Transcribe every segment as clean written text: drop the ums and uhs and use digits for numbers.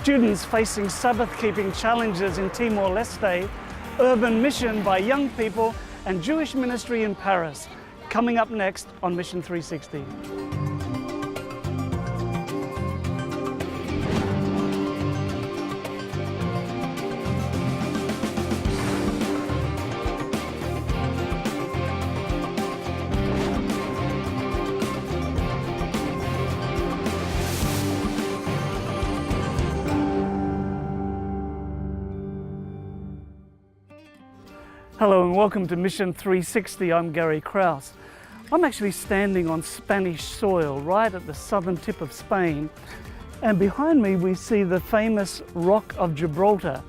Students facing Sabbath-keeping challenges in Timor Leste, urban mission by young people, and Jewish ministry in Paris. Coming up next on Mission 360. Hello and welcome to Mission 360. I'm Gary Krause. I'm actually standing on Spanish soil right at the southern tip of Spain, and behind me we see the famous Rock of Gibraltar,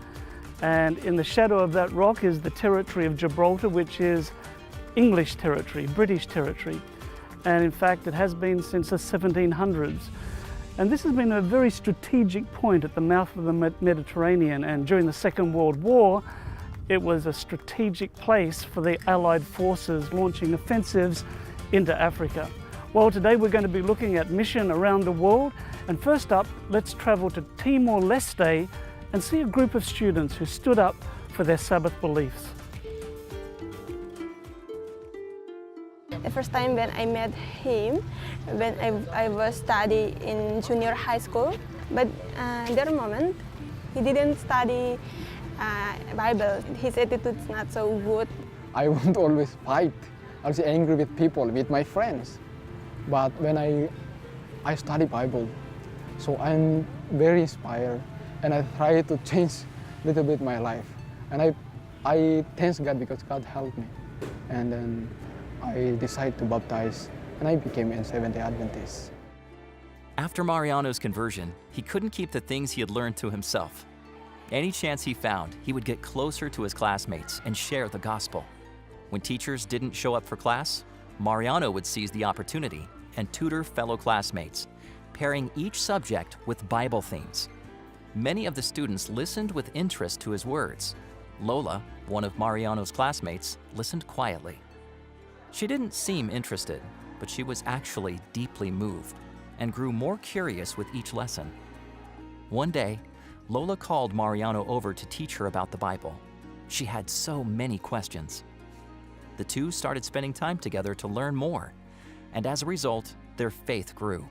and in the shadow of that rock is the territory of Gibraltar, which is English territory, British territory, and in fact it has been since the 1700s. And this has been a very strategic point at the mouth of the Mediterranean, and during the Second World War it was a strategic place for the Allied forces launching offensives into Africa. Well, today we're going to be looking at mission around the world, and first up, let's travel to Timor Leste and see a group of students who stood up for their Sabbath beliefs. The first time when I met him, when I was studying in junior high school, but that moment he didn't study Bible. His attitude is not so good. I won't always fight. I was angry with people, with my friends. But when I study Bible, so I'm very inspired, and I try to change a little bit my life. And I thank God because God helped me. And then I decided to baptize, and I became a Seventh-day Adventist. After Mariano's conversion, he couldn't keep the things he had learned to himself. Any chance he found, he would get closer to his classmates and share the gospel. When teachers didn't show up for class, Mariano would seize the opportunity and tutor fellow classmates, pairing each subject with Bible themes. Many of the students listened with interest to his words. Lola, one of Mariano's classmates, listened quietly. She didn't seem interested, but she was actually deeply moved and grew more curious with each lesson. One day, Lola called Mariano over to teach her about the Bible. She had so many questions. The two started spending time together to learn more, and as a result, their faith grew.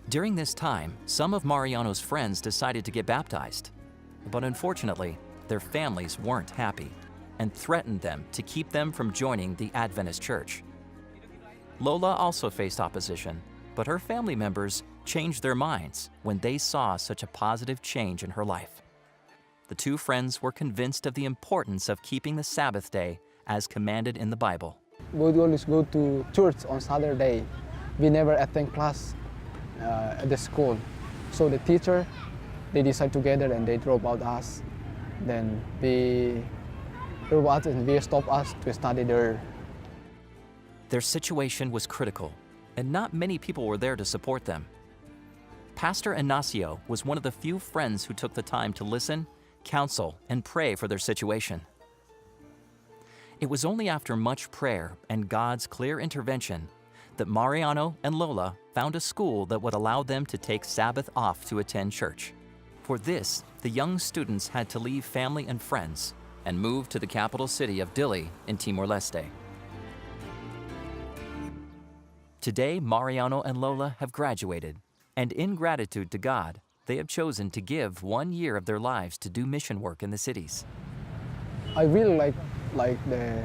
During this time, some of Mariano's friends decided to get baptized, but unfortunately, their families weren't happy and threatened them to keep them from joining the Adventist church. Lola also faced opposition, but her family members changed their minds when they saw such a positive change in her life. The two friends were convinced of the importance of keeping the Sabbath day as commanded in the Bible. We would always go to church on Saturday. We never attend class at the school. So the teacher, they decide together and they drop out us. Then they drop out and they stop us to study there. Their situation was critical, and not many people were there to support them. Pastor Ignacio was one of the few friends who took the time to listen, counsel, and pray for their situation. It was only after much prayer and God's clear intervention that Mariano and Lola found a school that would allow them to take Sabbath off to attend church. For this, the young students had to leave family and friends and move to the capital city of Dili in Timor Leste. Today, Mariano and Lola have graduated, and in gratitude to God, they have chosen to give 1 year of their lives to do mission work in the cities. I really like the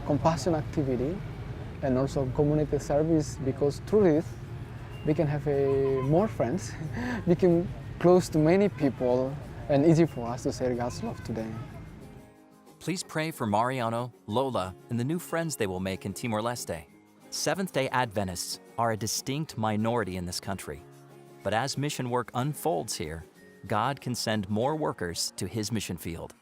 compassion activity and also community service, because through this, we can have more friends, we can close to many people, and easy for us to share God's love to them. Please pray for Mariano, Lola, and the new friends they will make in Timor Leste. Seventh-day Adventists are a distinct minority in this country. But as mission work unfolds here, God can send more workers to His mission field.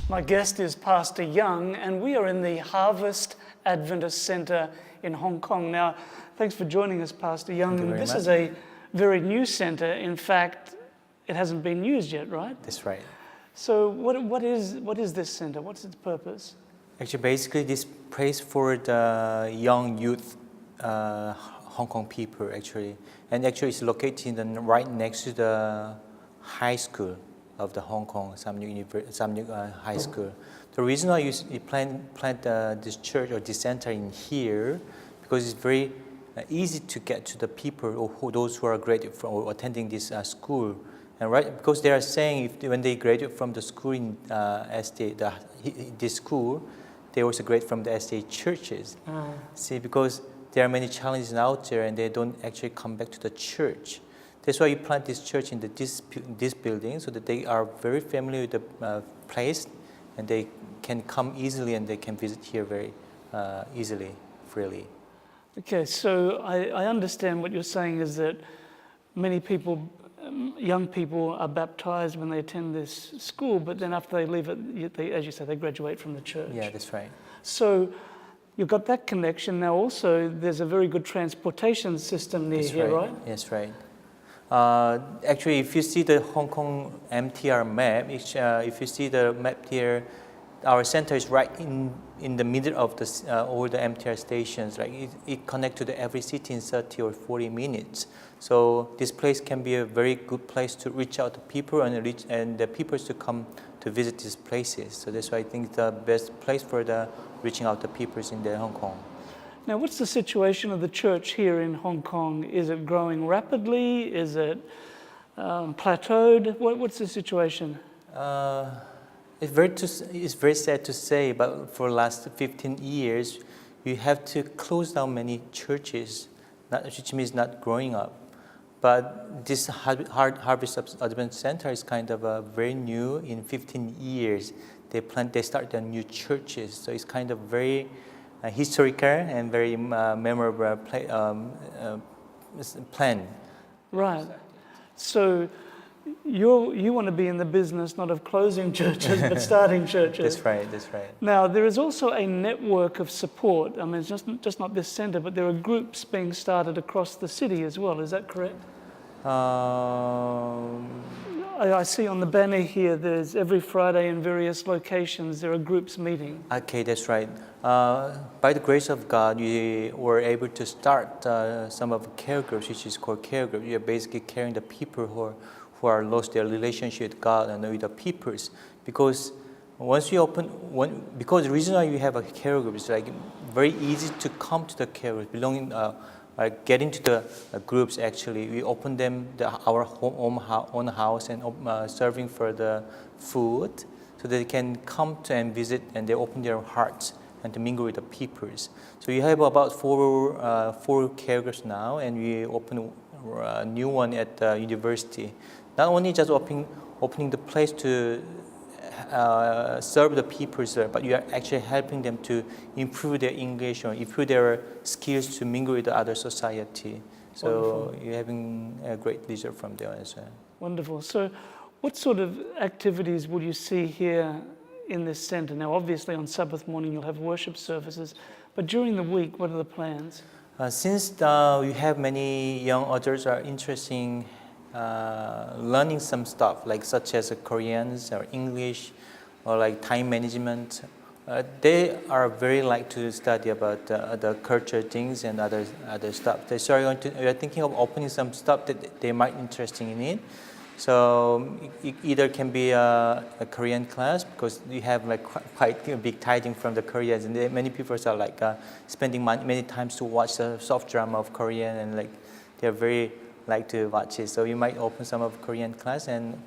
My guest is Pastor Young, and we are in the Harvest Adventist Center in Hong Kong. Now, thanks for joining us, Pastor Young. This is a very new center. In fact, it hasn't been used yet, right? That's right. So what is this center? What's its purpose? Actually, basically, this place for the young youth Hong Kong people, actually, and actually it's located right next to the high school of the Hong Kong Samyuk High School. The reason why you plant this church or this center in here, because it's very easy to get to the people or those who are graduate from or attending this school, and right because they are saying when they graduate from the school in this school, they also graduate from the SDA churches. See, because there are many challenges out there, and they don't actually come back to the church. That's why you plant this church in this building, so that they are very familiar with the place, and they can come easily and they can visit here very easily, freely. Okay, so I understand what you're saying is that many people, young people, are baptized when they attend this school, but then after they leave it, as you say, they graduate from the church. Yeah, that's right. So you've got that connection. Now also, there's a very good transportation system near here, right? Yes, right. Actually, if you see the Hong Kong MTR map, if you see the map here, our center is right in the middle of all the MTR stations. Like it connects to every city in 30 or 40 minutes. So this place can be a very good place to reach out to people and the people to come to visit these places. So that's why I think the best place for reaching out to people in Hong Kong. Now, what's the situation of the church here in Hong Kong? Is it growing rapidly? Is it plateaued? What's the situation? It's very sad to say, but for the last 15 years, you have to close down many churches, which means not growing up. But this Harvest Adventist Center is kind of very new. In 15 years, they start their new churches, so it's kind of very historical and very memorable plan. Right. So you want to be in the business not of closing churches, but starting churches. That's right, that's right. Now, there is also a network of support. I mean, it's just not this center, but there are groups being started across the city as well. Is that correct? I see on the banner here, there's every Friday in various locations, there are groups meeting. Okay, that's right. By the grace of God, we were able to start some of the care groups, which is called care group. We are basically caring the people who are lost their relationship with God and with the peoples. Because once you because the reason why we have a care group is like very easy to come to the care group, getting to the groups. Actually, we open them our own house and serving for the food, so they can come to and visit, and they open their hearts and to mingle with the peoples. So we have about four care groups now, and we open a new one at the university. Not only just opening the place to serve the people there, but you are actually helping them to improve their English or improve their skills to mingle with the other society. So wonderful. You're having a great result from there as well. Wonderful. So what sort of activities will you see here in this center? Now, obviously on Sabbath morning you'll have worship services, but during the week, what are the plans? Since we have many young adults are interested in learning some stuff, like such as Koreans or English or like time management, they are very like to study about the culture things and other stuff. So we are thinking of opening some stuff that they might be interested in it. So it either can be a Korean class, because we have like quite a big tithing from the Koreans, and many people are like spending many times to watch the soft drama of Korean, and like they're very like to watch it. So you might open some of Korean class, and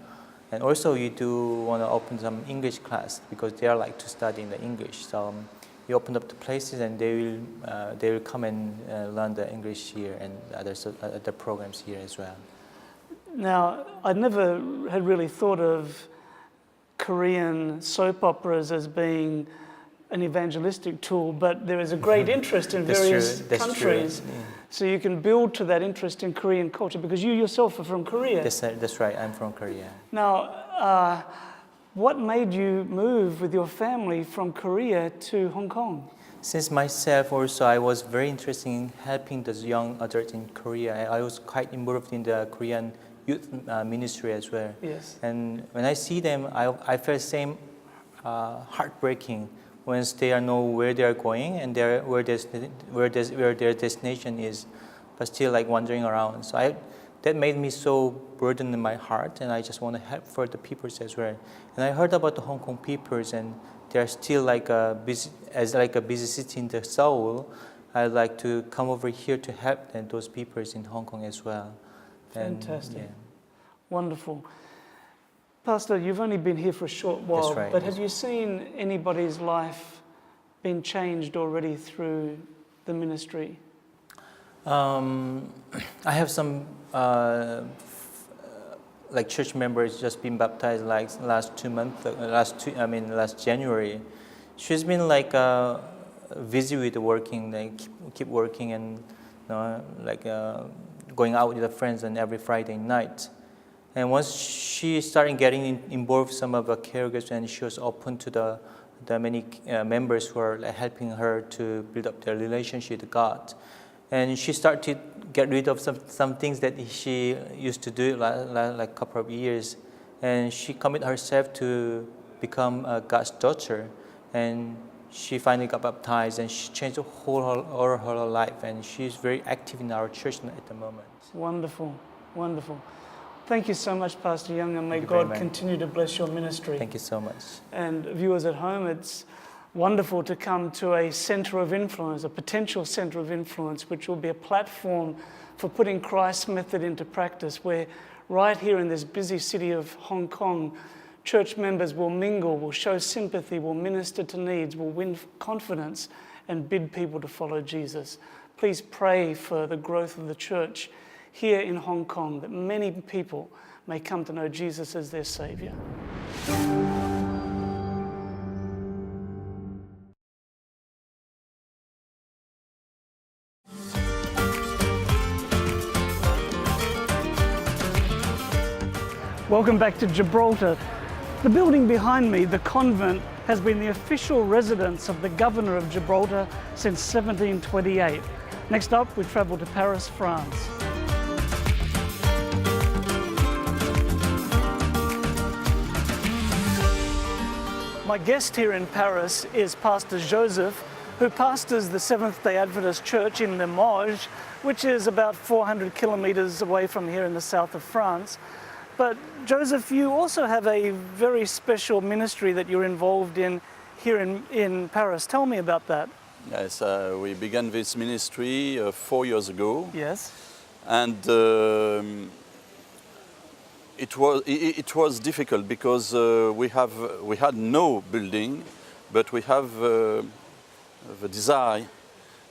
also you do want to open some English class, because they are like to study in the English. So you open up the places, and they will come and learn the English here and other programs here as well. Now, I never had really thought of Korean soap operas as being an evangelistic tool, but there is a great interest in various countries. True. Yeah. So you can build to that interest in Korean culture, because you yourself are from Korea. That's right, I'm from Korea. Now, what made you move with your family from Korea to Hong Kong? Since myself also, I was very interested in helping the young adults in Korea. I was quite involved in the Korean youth ministry as well. Yes. And when I see them, I felt same heartbreaking once they know where they are going and where their destination is. but still like wandering around. So that made me so burdened in my heart, and I just want to help for the peoples as well. And I heard about the Hong Kong peoples, and they're still like a busy city in the soul. I'd like to come over here to help those peoples in Hong Kong as well. Fantastic. Yeah. Wonderful. Pastor, you've only been here for a short while, That's right. but have you seen anybody's life been changed already through the ministry? I have some like church members just been baptized like last January. She's been like busy with working, like keep working, and going out with her friends on every Friday night. And once she started getting involved some of the care groups, and she was open to the many members who are helping her to build up their relationship with God. And she started to get rid of some things that she used to do like a couple of years. And she committed herself to become God's daughter. And she finally got baptized, and she changed all her life. And she's very active in our church at the moment. Wonderful, wonderful. Thank you so much, Pastor Young, and may Thank you God very much. continue to bless your ministry. Thank you so much. And viewers at home, it's wonderful to come to a centre of influence, a potential centre of influence, which will be a platform for putting Christ's method into practice, where right here in this busy city of Hong Kong, church members will mingle, will show sympathy, will minister to needs, will win confidence, and bid people to follow Jesus. Please pray for the growth of the church here in Hong Kong, that many people may come to know Jesus as their Saviour. Welcome back to Gibraltar. The building behind me, the convent, has been the official residence of the Governor of Gibraltar since 1728. Next up, we travel to Paris, France. My guest here in Paris is Pastor Joseph, who pastors the Seventh-day Adventist Church in Limoges, which is about 400 kilometers away from here in the south of France. But Joseph, you also have a very special ministry that you're involved in here in Paris. Tell me about that. Yes, we began this ministry 4 years ago. Yes. And it was difficult because we had no building, but we have the desire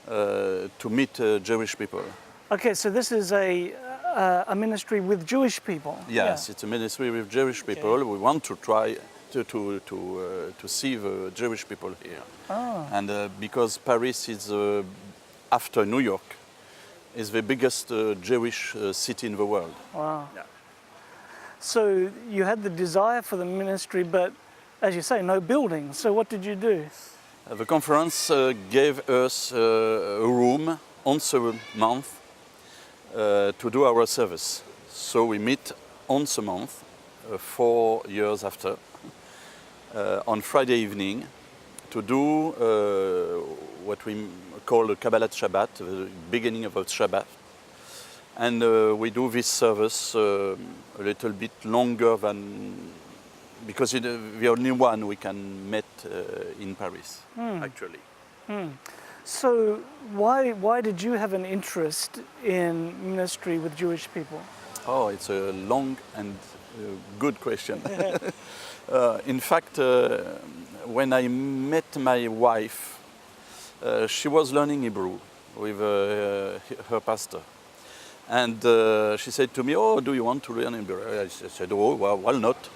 to meet Jewish people. Okay, so this is a ministry with Jewish people. Yes, it's a ministry with Jewish people. Okay. We want to try to see the Jewish people here. Oh. And because Paris is, after New York, is the biggest Jewish city in the world. Wow. Yeah. So you had the desire for the ministry, but as you say, no building. So what did you do? The conference gave us a room once a month to do our service. So we meet once a month, 4 years after, on Friday evening, to do what we call the Kabbalat Shabbat, the beginning of the Shabbat. And we do this service a little bit longer than, because it's the only one we can meet in Paris, actually. So why did you have an interest in ministry with Jewish people? Oh, it's a long and good question. In fact, when I met my wife, she was learning Hebrew with her pastor. And she said to me, "Oh, do you want to learn Hebrew?" I said, "Oh, well, why not?"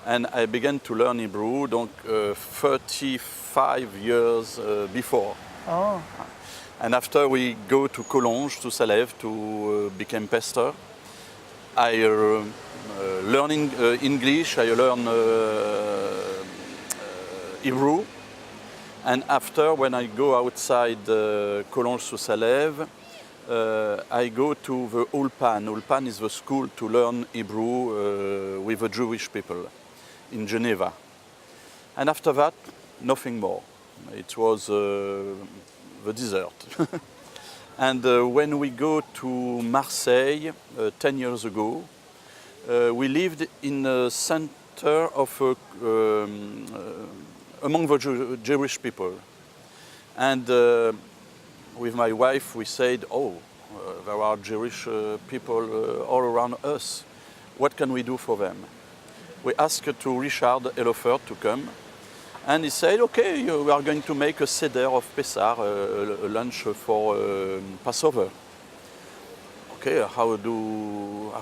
And I began to learn Hebrew, donc 35 years before. Oh. And after we go to Collonges, to Salève, to become pastor, I learning English, I learn Hebrew. And after, when I go outside Collonges to Salève, I go to the Ulpan. Ulpan is the school to learn Hebrew with the Jewish people in Geneva. And after that, nothing more. It was the desert. And when we go to Marseille 10 years ago, we lived in the center of among the Jewish people. And with my wife, we said, there are Jewish people all around us. What can we do for them? We asked to Richard Elofert to come. And he said, okay, we are going to make a Seder of Pesach, a lunch for Passover. Okay, how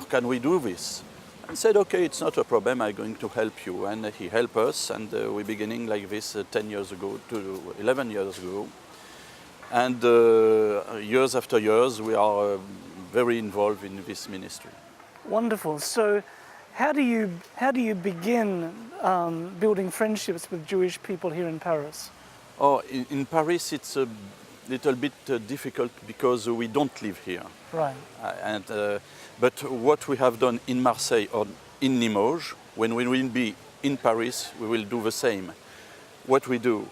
can we do this? And said, okay, it's not a problem, I'm going to help you. And he helped us, and we're beginning like this 10 years ago to 11 years ago. And years after years, we are very involved in this ministry. Wonderful. So how do you begin building friendships with Jewish people here in Paris? Oh, in Paris it's a little bit difficult because we don't live here. Right. But what we have done in Marseille or in Limoges, when we will be in Paris, we will do the same. What we do,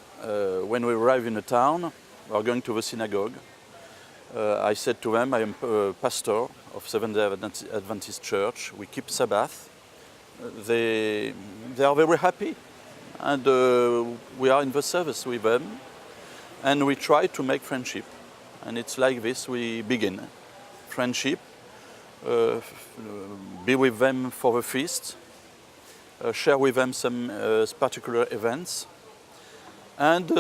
when we arrive in a town, we are going to the synagogue. I said to them, I am a pastor of Seventh-day Adventist Church. We keep Sabbath. They are very happy, and we are in the service with them, and we try to make friendship. And it's like this we begin. Friendship, be with them for the feast, share with them some particular events. And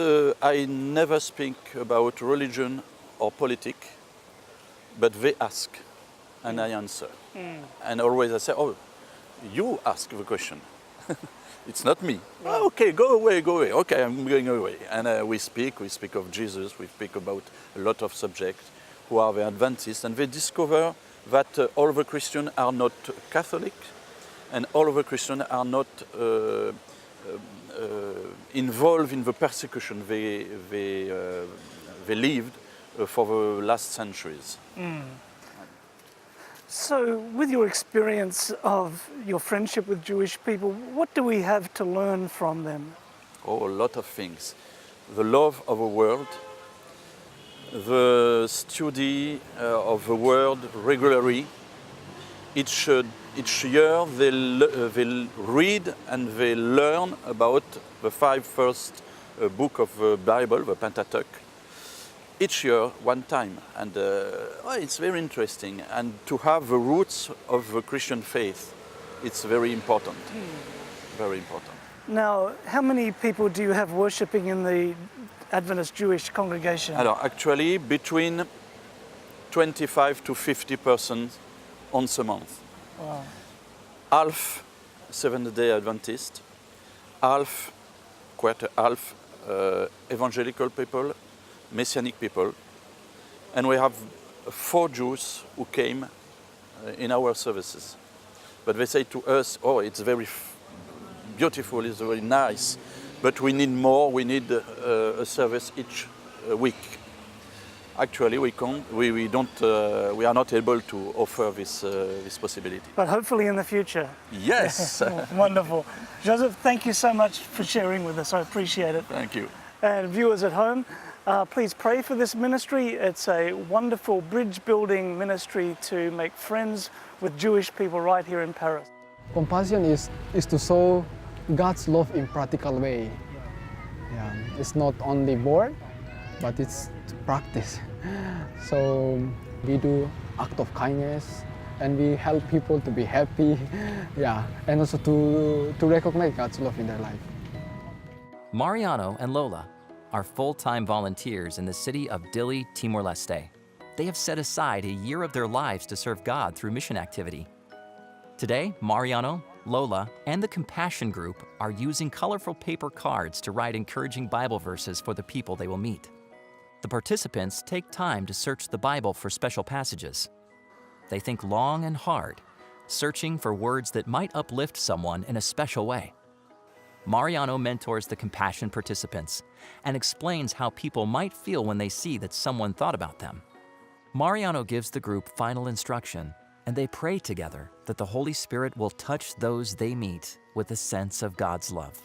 I never speak about religion or politics, but they ask, and I answer. And always I say, you ask the question. It's not me. Yeah. Okay, go away. Okay, I'm going away. And we speak of Jesus, we speak about a lot of subjects who are the Adventists, and they discover that all the Christians are not Catholic, and all of the Christians are not involved in the persecution they lived for the last centuries. So, with your experience of your friendship with Jewish people, what do we have to learn from them? Oh, a lot of things. The love of the world, the study of the world regularly. Each year they read and they learn about the 5 first book of the Bible, the Pentateuch. Each year, one time, and it's very interesting. And to have the roots of the Christian faith, it's very important. Very important. Now, how many people do you have worshipping in the Adventist Jewish congregation? Actually, between 25 to 50% once a month. Wow. Half Seventh-day Adventist, half evangelical people, Messianic people, and we have 4 Jews who came in our services. But they say to us, it's very beautiful, it's very nice, but we need more, we need a service each week. Actually, we are not able to offer this possibility. But hopefully in the future. Yes. Wonderful. Joseph, thank you so much for sharing with us. I appreciate it. Thank you. And viewers at home, please pray for this ministry. It's a wonderful bridge-building ministry to make friends with Jewish people right here in Paris. Compassion is to show God's love in practical way. Yeah, it's not only word, but it's to practice. So we do act of kindness, and we help people to be happy. Yeah, and also to recognize God's love in their life. Mariano and Lola are full-time volunteers in the city of Dili, Timor Leste. They have set aside a year of their lives to serve God through mission activity. Today, Mariano, Lola, and the Compassion Group are using colorful paper cards to write encouraging Bible verses for the people they will meet. The participants take time to search the Bible for special passages. They think long and hard, searching for words that might uplift someone in a special way. Mariano mentors the Compassion participants and explains how people might feel when they see that someone thought about them. Mariano gives the group final instruction, and they pray together that the Holy Spirit will touch those they meet with a sense of God's love.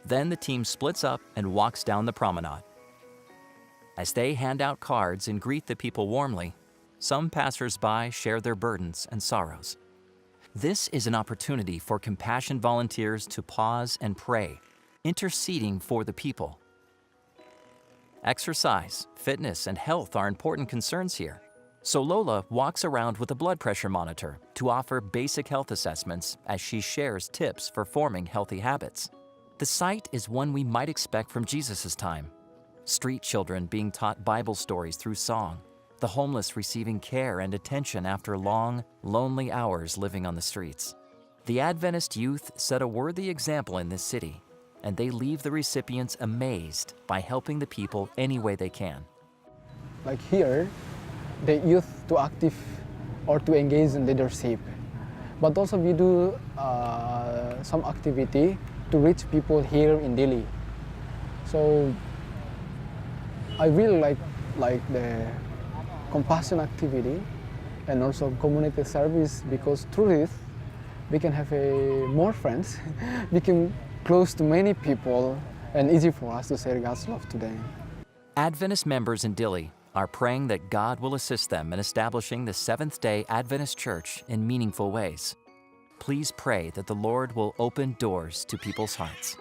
Then the team splits up and walks down the promenade. As they hand out cards and greet the people warmly, some passers-by share their burdens and sorrows. This is an opportunity for compassion volunteers to pause and pray, interceding for the people. Exercise, fitness, and health are important concerns here, so Lola walks around with a blood pressure monitor to offer basic health assessments as she shares tips for forming healthy habits. The sight is one we might expect from Jesus' time. Street children being taught Bible stories through song, the homeless receiving care and attention after long, lonely hours living on the streets. The Adventist youth set a worthy example in this city, and they leave the recipients amazed by helping the people any way they can. Like here, the youth to active or to engage in leadership. But also we do some activity to reach people here in Delhi. So I really like the compassion activity and also community service, because through this we can have more friends, we can close to many people, and easy for us to share God's love to them. Adventist members in Dili are praying that God will assist them in establishing the Seventh-day Adventist Church in meaningful ways. Please pray that the Lord will open doors to people's hearts.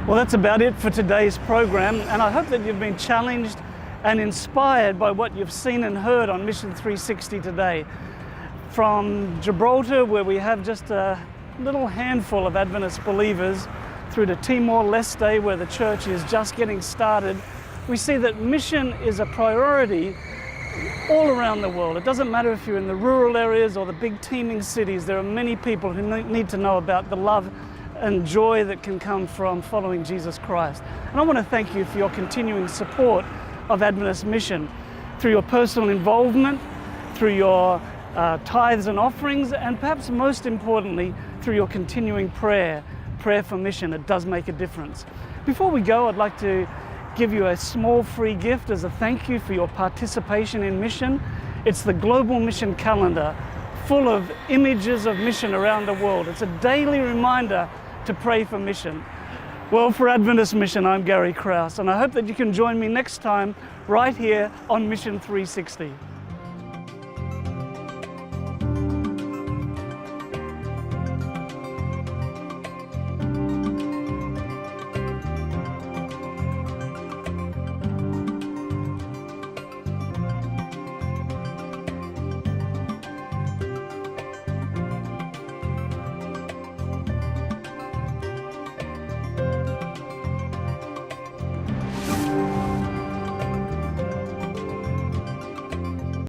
Well, that's about it for today's program, and I hope that you've been challenged and inspired by what you've seen and heard on Mission 360 today. From Gibraltar, where we have just a little handful of Adventist believers, through to Timor Leste, where the church is just getting started, we see that mission is a priority all around the world. It doesn't matter if you're in the rural areas or the big teeming cities, there are many people who need to know about the love and joy that can come from following Jesus Christ. And I want to thank you for your continuing support of Adventist Mission, through your personal involvement, through your tithes and offerings, and perhaps most importantly, through your continuing prayer for mission. It does make a difference. Before we go, I'd like to give you a small free gift as a thank you for your participation in mission. It's the Global Mission Calendar, full of images of mission around the world. It's a daily reminder to pray for mission. Well, for Adventist Mission, I'm Gary Krause, and I hope that you can join me next time right here on Mission 360.